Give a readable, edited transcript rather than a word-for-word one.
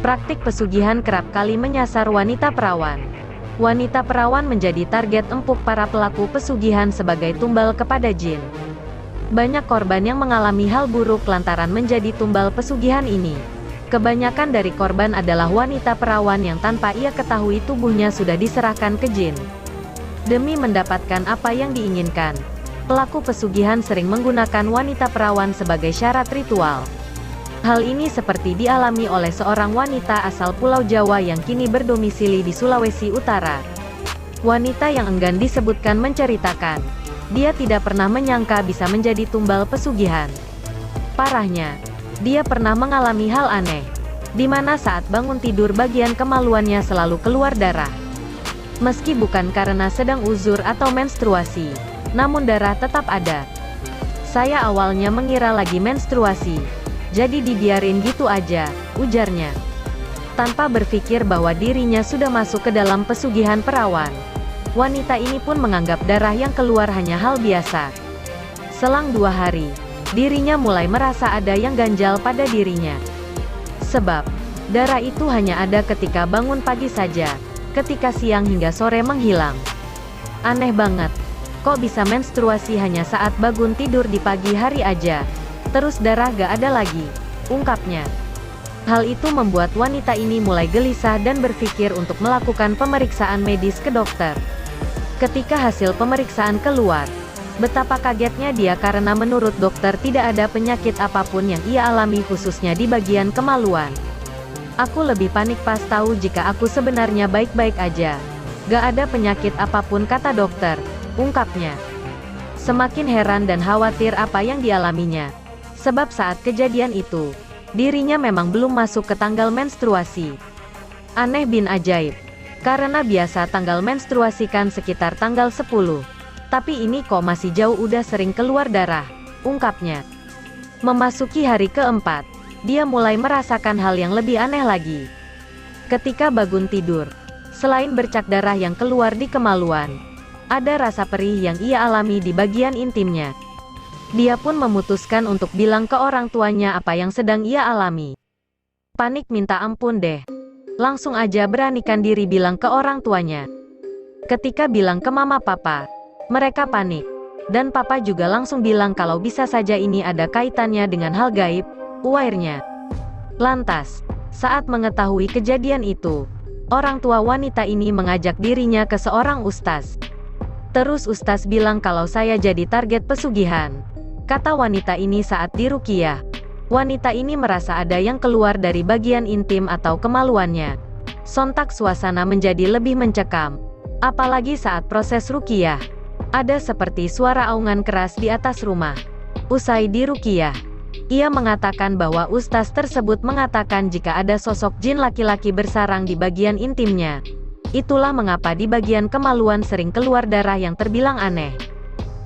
Praktik pesugihan kerap kali menyasar wanita perawan. Wanita perawan menjadi target empuk para pelaku pesugihan sebagai tumbal kepada jin. Banyak korban yang mengalami hal buruk lantaran menjadi tumbal pesugihan ini. Kebanyakan dari korban adalah wanita perawan yang tanpa ia ketahui tubuhnya sudah diserahkan ke jin. Demi mendapatkan apa yang diinginkan, pelaku pesugihan sering menggunakan wanita perawan sebagai syarat ritual. Hal ini seperti dialami oleh seorang wanita asal Pulau Jawa yang kini berdomisili di Sulawesi Utara. Wanita yang enggan disebutkan menceritakan, dia tidak pernah menyangka bisa menjadi tumbal pesugihan. Parahnya, dia pernah mengalami hal aneh, di mana saat bangun tidur bagian kemaluannya selalu keluar darah. Meski bukan karena sedang uzur atau menstruasi, namun darah tetap ada. Saya awalnya mengira lagi menstruasi, jadi dibiarin gitu aja, ujarnya. Tanpa berpikir bahwa dirinya sudah masuk ke dalam pesugihan perawan, wanita ini pun menganggap darah yang keluar hanya hal biasa. Selang 2 hari, dirinya mulai merasa ada yang ganjal pada dirinya. Sebab, darah itu hanya ada ketika bangun pagi saja, ketika siang hingga sore menghilang. Aneh banget, kok bisa menstruasi hanya saat bangun tidur di pagi hari aja, terus darah gak ada lagi, ungkapnya. Hal itu membuat wanita ini mulai gelisah dan berpikir untuk melakukan pemeriksaan medis ke dokter. Ketika hasil pemeriksaan keluar, betapa kagetnya dia karena menurut dokter tidak ada penyakit apapun yang ia alami khususnya di bagian kemaluan. Aku lebih panik pas tahu jika aku sebenarnya baik-baik aja. Gak ada penyakit apapun kata dokter, ungkapnya. Semakin heran dan khawatir apa yang dialaminya. Sebab saat kejadian itu, dirinya memang belum masuk ke tanggal menstruasi. Aneh bin ajaib. Karena biasa tanggal menstruasi kan sekitar tanggal 10. Tapi ini kok masih jauh udah sering keluar darah, ungkapnya. Memasuki hari keempat, dia mulai merasakan hal yang lebih aneh lagi. Ketika bangun tidur, selain bercak darah yang keluar di kemaluan, ada rasa perih yang ia alami di bagian intimnya. Dia pun memutuskan untuk bilang ke orang tuanya apa yang sedang ia alami. Panik minta ampun deh. Langsung aja beranikan diri bilang ke orang tuanya. Ketika bilang ke mama papa, mereka panik. Dan papa juga langsung bilang kalau bisa saja ini ada kaitannya dengan hal gaib, uairnya. Lantas, saat mengetahui kejadian itu, orang tua wanita ini mengajak dirinya ke seorang ustaz. Terus ustaz bilang kalau saya jadi target pesugihan, kata wanita ini saat diruqyah. Wanita ini merasa ada yang keluar dari bagian intim atau kemaluannya. Sontak suasana menjadi lebih mencekam. Apalagi saat proses ruqyah, ada seperti suara aungan keras di atas rumah. Usai diruqyah, ia mengatakan bahwa ustaz tersebut mengatakan jika ada sosok jin laki-laki bersarang di bagian intimnya. Itulah mengapa di bagian kemaluan sering keluar darah yang terbilang aneh.